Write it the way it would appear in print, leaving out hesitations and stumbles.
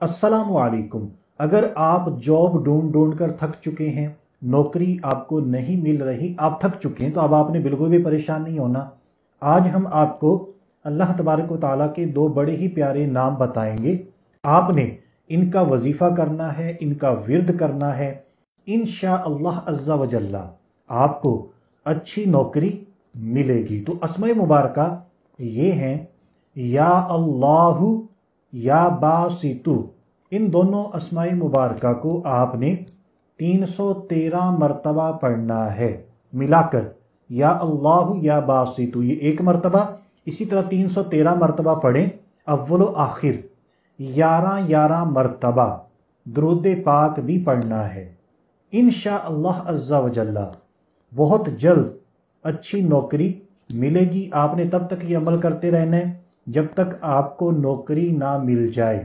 अस्सलामु अलैकुम। अगर आप जॉब ढूंढ कर थक चुके हैं, नौकरी आपको नहीं मिल रही, आप थक चुके हैं, तो अब आपने बिल्कुल भी परेशान नहीं होना। आज हम आपको अल्लाह तबारक व तआला के दो बड़े ही प्यारे नाम बताएंगे। आपने इनका वजीफ़ा करना है, इनका विर्द करना है। इंशाअल्लाह अज़्ज़ा व जल्ला आपको अच्छी नौकरी मिलेगी। तो अस्माए मुबारका ये हैं या अल्लाहु या बासितु। इन दोनों अस्माए मुबारका को आपने 313 मरतबा पढ़ना है मिलाकर। या अल्लाहु या बासितु ये एक मरतबा, इसी तरह 313 मरतबा पढ़ें अव्वल आखिर। 11 मरतबा दुरूद पाक भी पढ़ना है। इंशाअल्लाह अज़्ज़ा व जल्ला बहुत जल्द अच्छी नौकरी मिलेगी। आपने तब तक ये अमल करते रहना है जब तक आपको नौकरी ना मिल जाए।